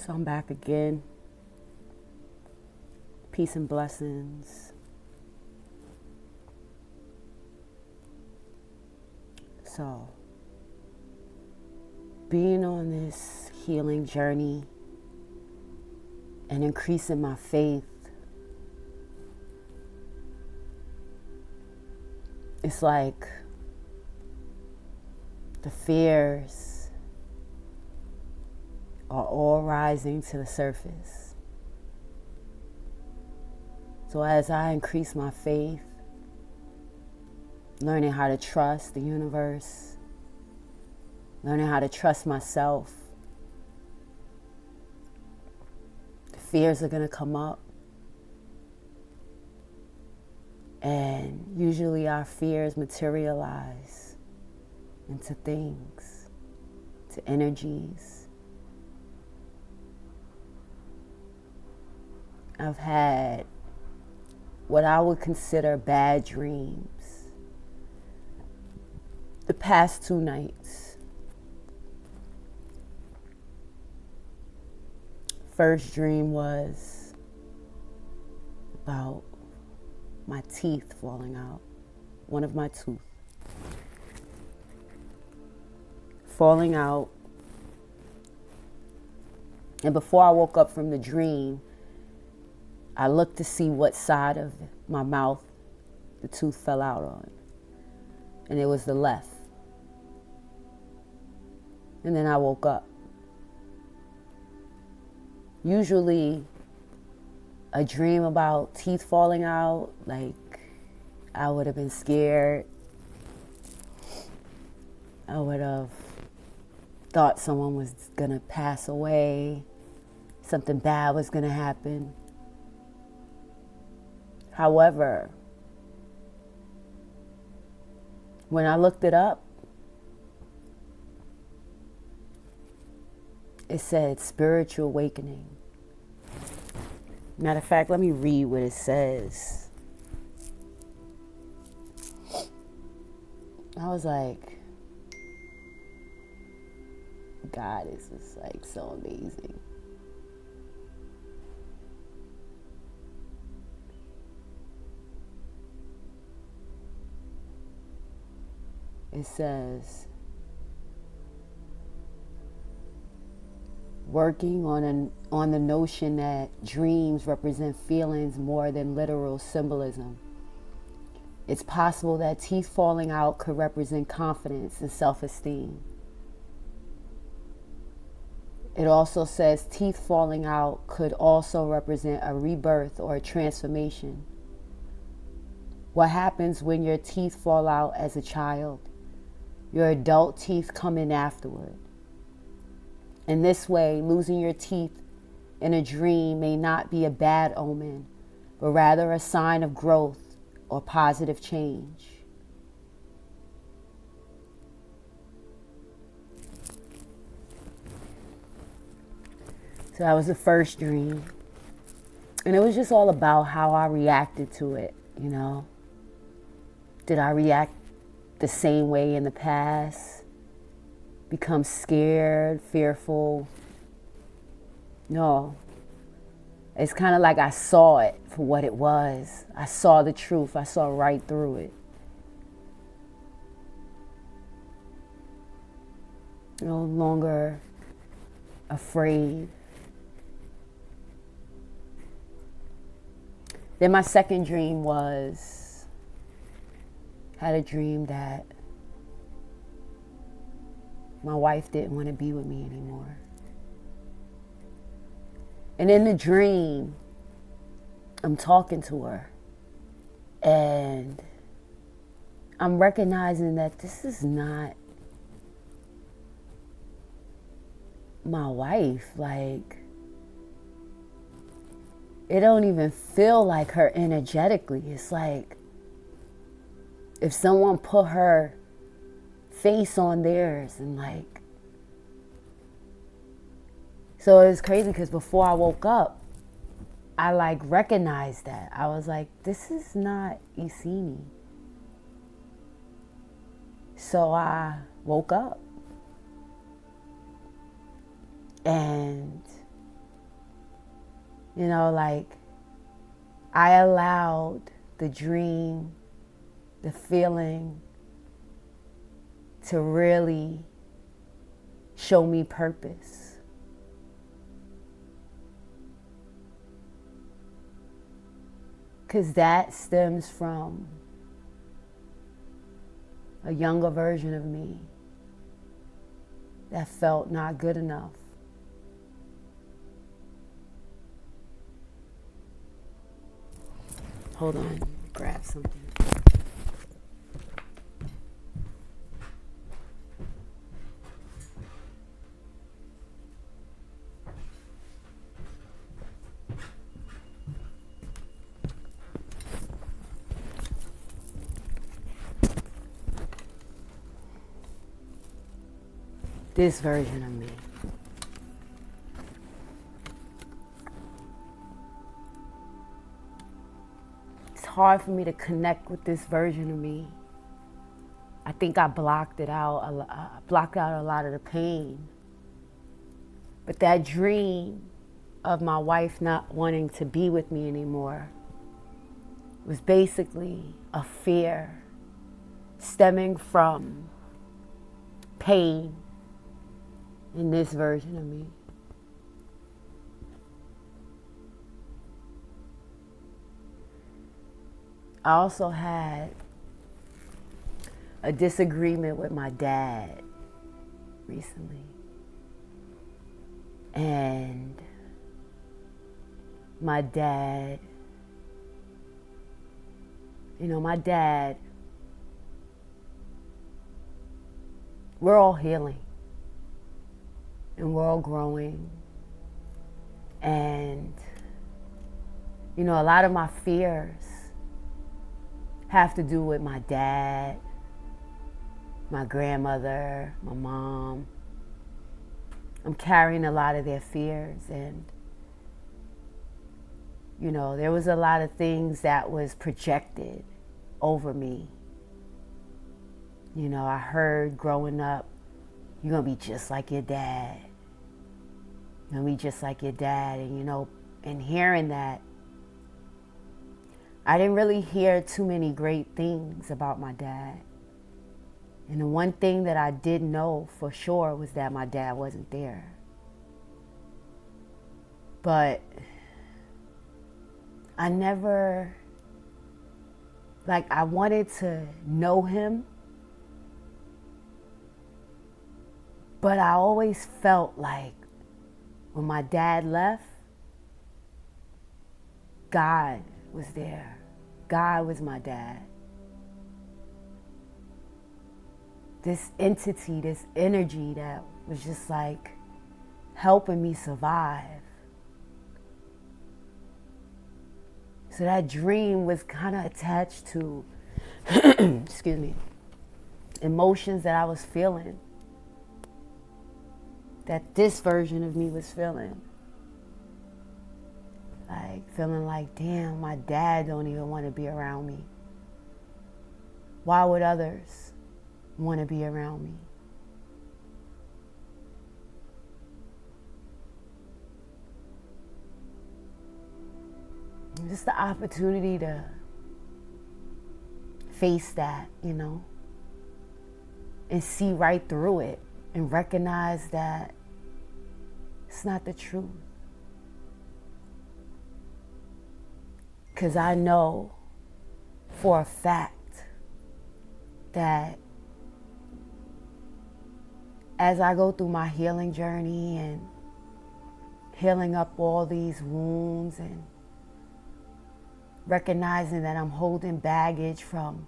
So I'm back again. Peace and blessings. So, being on this healing journey and increasing my faith, it's like the fears are all rising to the surface. So as I increase my faith, learning how to trust the universe, learning how to trust myself, the fears are going to come up. And usually our fears materialize into things, to energies. I've had what I would consider bad dreams the past 2 nights. First dream was about my teeth falling out, one of my tooth falling out. And before I woke up from the dream, I looked to see what side of my mouth the tooth fell out on. And it was the left. And then I woke up. Usually, a dream about teeth falling out, like I would have been scared. I would have thought someone was gonna pass away, something bad was gonna happen. However, when I looked it up, it said spiritual awakening. Matter of fact, let me read what it says. I was like, God is just like so amazing. It says, working on the notion that dreams represent feelings more than literal symbolism. It's possible that teeth falling out could represent confidence and self-esteem. It also says teeth falling out could also represent a rebirth or a transformation. What happens when your teeth fall out as a child? Your adult teeth come in afterward. In this way, losing your teeth in a dream may not be a bad omen, but rather a sign of growth or positive change. So that was the first dream. And it was just all about how I reacted to it, you know. Did I react the same way in the past? Become scared, fearful? No. It's kind of like I saw it for what it was. I saw the truth. I saw right through it. No longer afraid. Then my second dream had a dream that my wife didn't want to be with me anymore. And in the dream, I'm talking to her. And I'm recognizing that this is not my wife. Like, it don't even feel like her energetically. It's like if someone put her face on theirs and like, so it was crazy because before I woke up, I like recognized that. I was like, this is not Isini. So I woke up and You know, like I allowed the dream, the feeling to really show me purpose. Because that stems from a younger version of me that felt not good enough. Hold on, grab something. This version of me. It's hard for me to connect with this version of me. I think I blocked it out. I blocked out a lot of the pain. But that dream of my wife not wanting to be with me anymore was basically a fear stemming from pain in this version of me. I also had a disagreement with my dad recently. And my dad, we're all healing and we're all growing. And, a lot of my fears have to do with my dad, my grandmother, my mom. I'm carrying a lot of their fears, and there was a lot of things that was projected over me. I heard growing up, you're gonna be just like your dad. You're gonna be just like your dad, and hearing that, I didn't really hear too many great things about my dad. And the one thing that I did know for sure was that my dad wasn't there. But I never, I wanted to know him, but I always felt like when my dad left, God was there. God was my dad. This entity, this energy that was just helping me survive. So that dream was kind of attached to, excuse me, emotions that I was feeling, that this version of me was feeling. Feeling damn, my dad don't even want to be around me. Why would others want to be around me? And just the opportunity to face that, and see right through it and recognize that it's not the truth. Because I know for a fact that as I go through my healing journey and healing up all these wounds and recognizing that I'm holding baggage from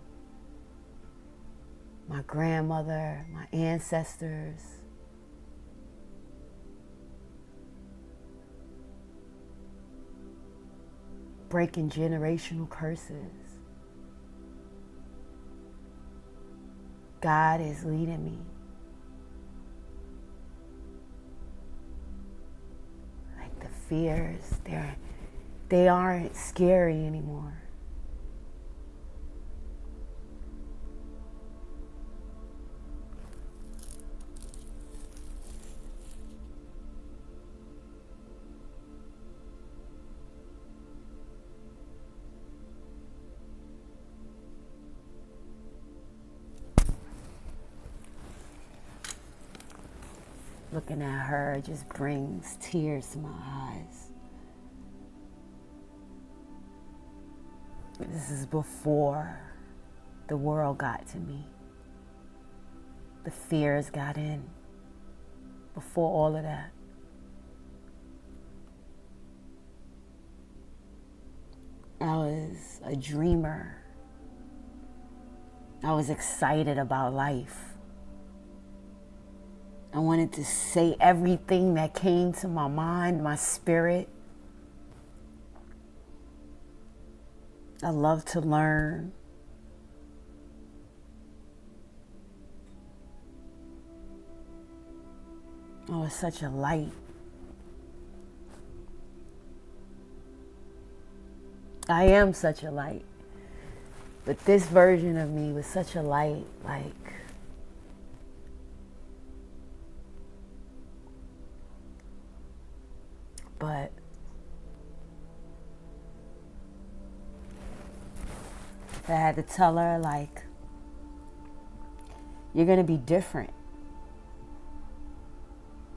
my grandmother, my ancestors, breaking generational curses, God is leading me. The fears, they aren't scary anymore. Looking at her just brings tears to my eyes. This is before the world got to me. The fears got in. Before all of that. I was a dreamer. I was excited about life. I wanted to say everything that came to my mind, my spirit. I love to learn. I was such a light. I am such a light. But this version of me was such a light, but I had to tell her, you're going to be different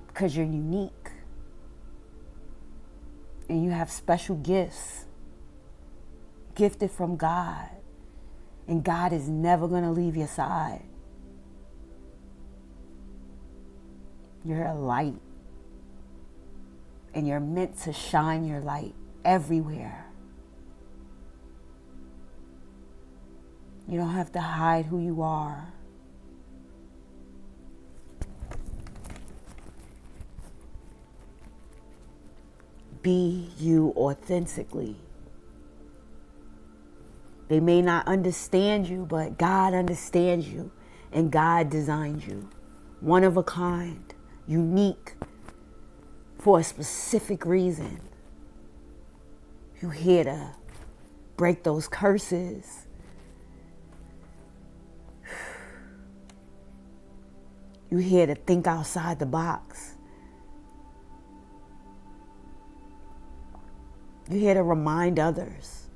because you're unique and you have special gifts, gifted from God, and God is never going to leave your side. You're a light, and you're meant to shine your light everywhere. You don't have to hide who you are. Be you authentically. They may not understand you, but God understands you, and God designed you. One of a kind, unique, for a specific reason. You're here to break those curses. You're here to think outside the box. You're here to remind others.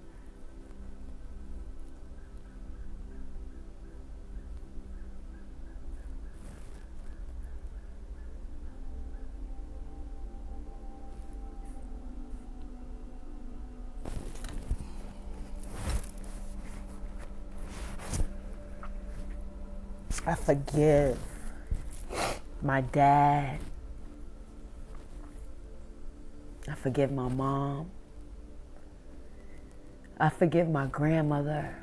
I forgive my dad. I forgive my mom. I forgive my grandmother.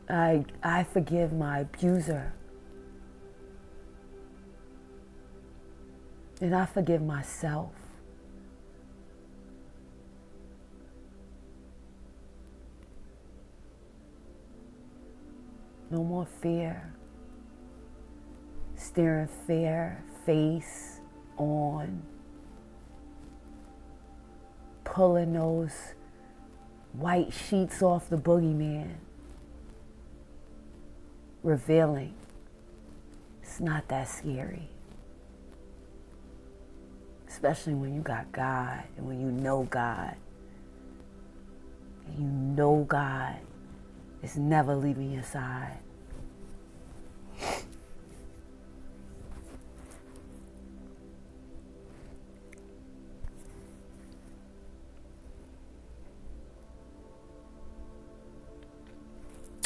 I forgive my abuser. And I forgive myself. No more fear. Staring fear face on. Pulling those white sheets off the boogeyman. Revealing it's not that scary. Especially when you got God and when you know God. And you know God is never leaving your side.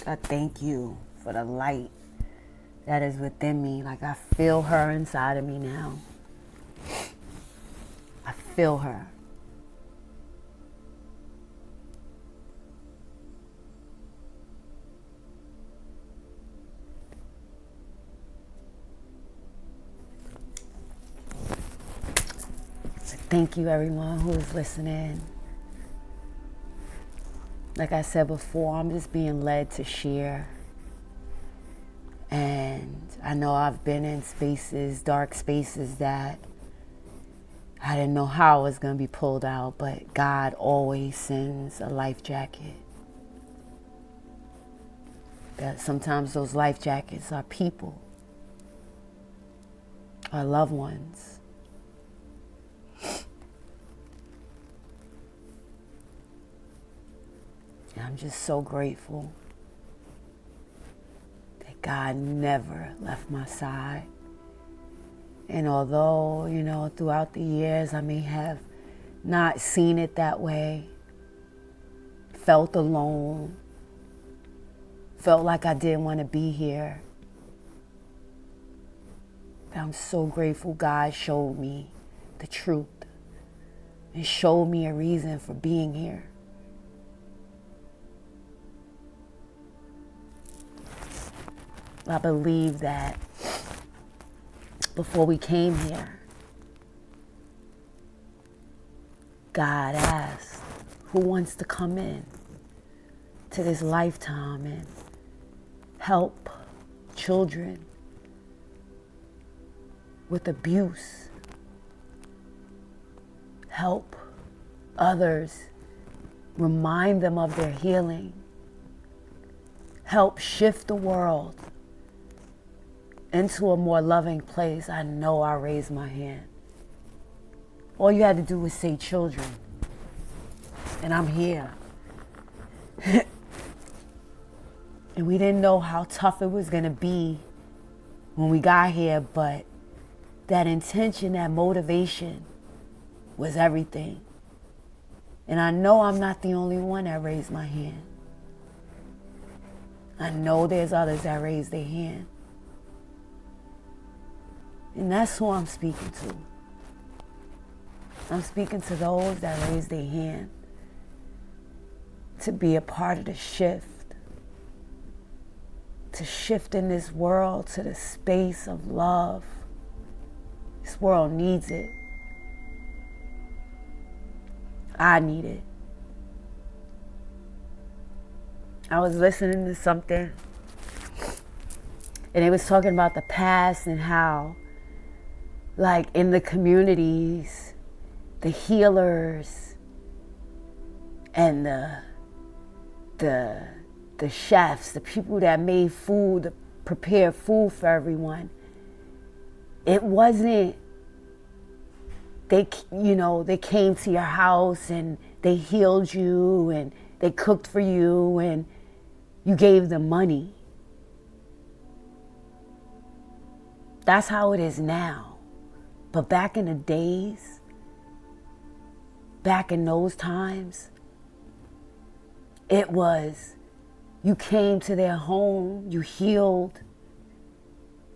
I thank you for the light that is within me. I feel her inside of me now. I feel her. Thank you, everyone who is listening. Like I said before, I'm just being led to share. And I know I've been in spaces, dark spaces, that I didn't know how I was going to be pulled out, but God always sends a life jacket. That sometimes those life jackets are people, our loved ones. And I'm just so grateful. God never left my side. And although, throughout the years I may have not seen it that way, felt alone, felt like I didn't want to be here, I'm so grateful God showed me the truth and showed me a reason for being here. I believe that before we came here, God asked, who wants to come in to this lifetime and help children with abuse, help others, remind them of their healing, help shift the world into a more loving place. I know I raised my hand. All you had to do was say children, and I'm here. And we didn't know how tough it was going to be when we got here, but that intention, that motivation was everything. And I know I'm not the only one that raised my hand. I know there's others that raised their hand. And that's who I'm speaking to. I'm speaking to those that raised their hand to be a part of the shift, to shift in this world to the space of love. This world needs it. I need it. I was listening to something, and it was talking about the past and how, like, in the communities, the healers and the chefs, the people that made food, prepared food for everyone, it wasn't, they came to your house and they healed you and they cooked for you and you gave them money. That's how it is now. But back in the days, back in those times, it was, you came to their home, you healed,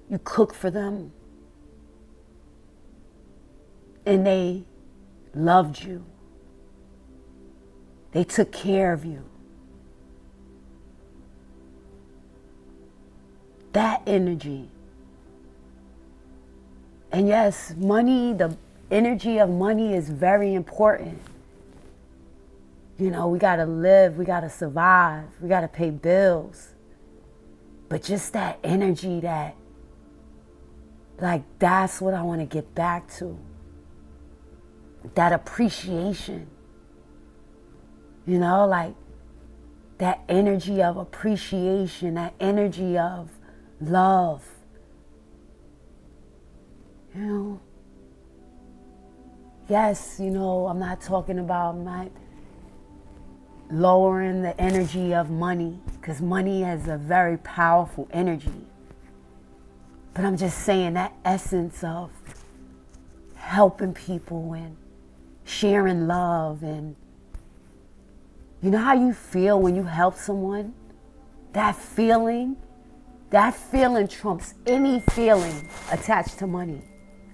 you cooked for them, and they loved you. They took care of you. That energy. And yes, money, the energy of money is very important. We got to live, we got to survive, we got to pay bills. But just that energy, that's what I want to get back to. That appreciation. That energy of appreciation, that energy of love. Yes, I'm not talking about, lowering the energy of money, because money has a very powerful energy. But I'm just saying that essence of helping people and sharing love, and you know how you feel when you help someone? That feeling trumps any feeling attached to money.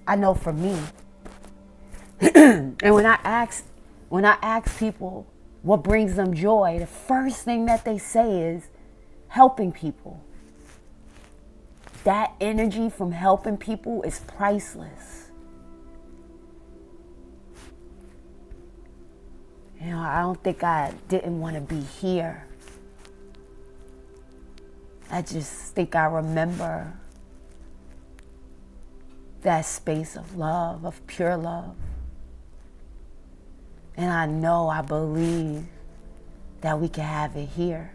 I know for me. And when I ask people what brings them joy, the first thing that they say is helping people. That energy from helping people is priceless. I don't think I didn't want to be here. I just think I remember that space of love, of pure love. And I believe that we can have it here.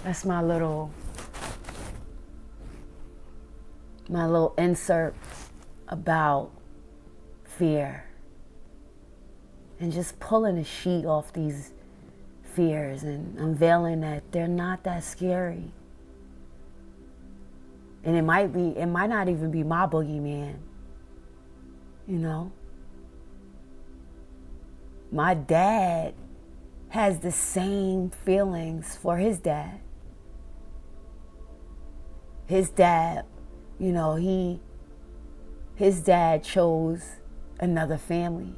That's my little little insert about fear. and just pulling a sheet off these fears and unveiling that they're not that scary. And it might not even be my boogeyman, you know. My dad has the same feelings for his dad. His dad, you know, his dad chose another family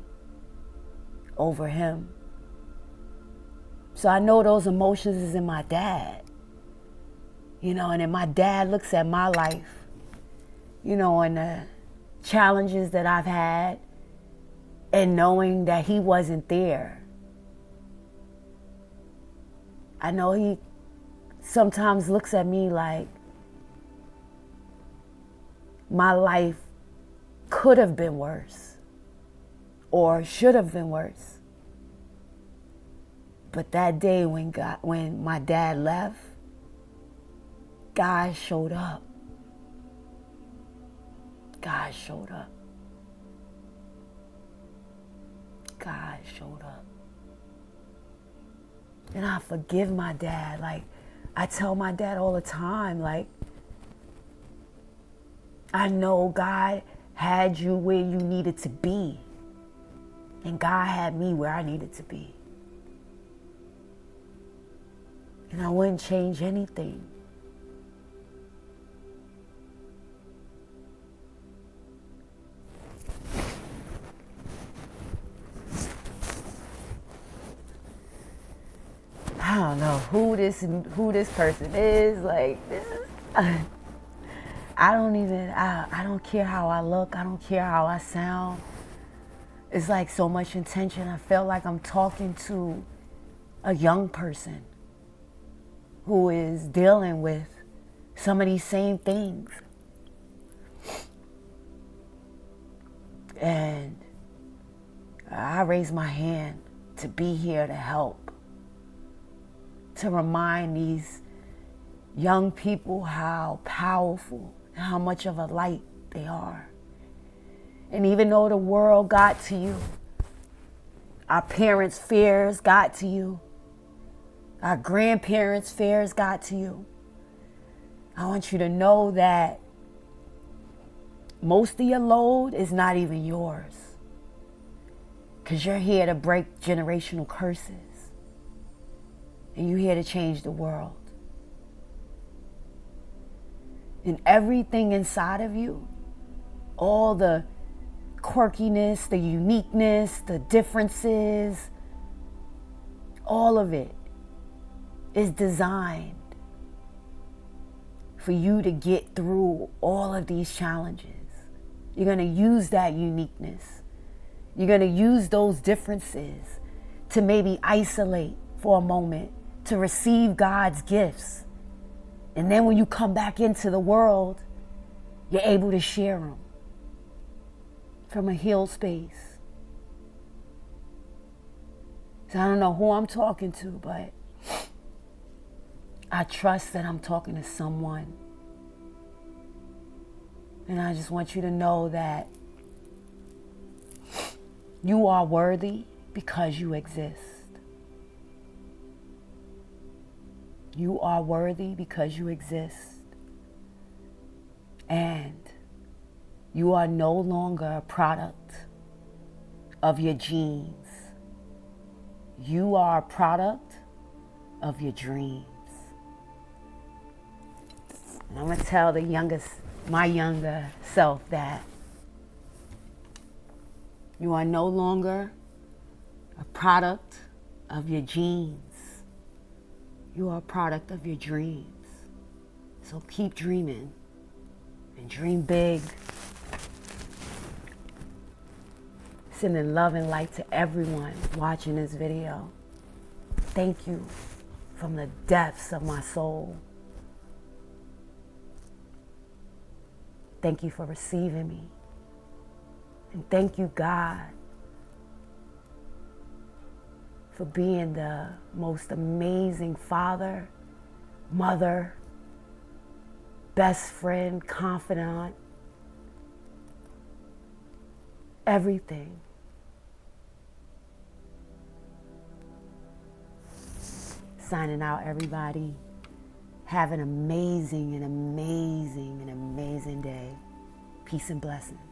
over him. So I know those emotions is in my dad. You know, and then my dad looks at my life, you know, and the challenges that I've had, and knowing that he wasn't there. I know he sometimes looks at me like my life could have been worse or should have been worse. But that day when my dad left, God showed up. God showed up. God showed up. And I forgive my dad. Like, I tell my dad all the time, like, I know God had you where you needed to be. And God had me where I needed to be. And I wouldn't change anything. I don't know who this person is. Like, this is, I don't care how I look. I don't care how I sound. It's like so much intention. I felt like I'm talking to a young person who is dealing with some of these same things. And I raise my hand to be here to help, to remind these young people how powerful and how much of a light they are. And even though the world got to you, our parents' fears got to you, our grandparents' fears got to you, I want you to know that most of your load is not even yours, because you're here to break generational curses. And you're here to change the world. And everything inside of you, all the quirkiness, the uniqueness, the differences, all of it is designed for you to get through all of these challenges. You're going to use that uniqueness. You're going to use those differences to maybe isolate for a moment, to receive God's gifts. And then when you come back into the world, you're able to share them from a healed space. So I don't know who I'm talking to, but I trust that I'm talking to someone. And I just want you to know that you are worthy because you exist. You are worthy because you exist. And you are no longer a product of your genes. You are a product of your dreams. And I'm going to tell my younger self that you are no longer a product of your genes. You are a product of your dreams. So keep dreaming and dream big. Sending love and light to everyone watching this video. Thank you from the depths of my soul. Thank you for receiving me. And thank you, God, for being the most amazing father, mother, best friend, confidant, everything. Signing out, everybody. Have an amazing day. Peace and blessings.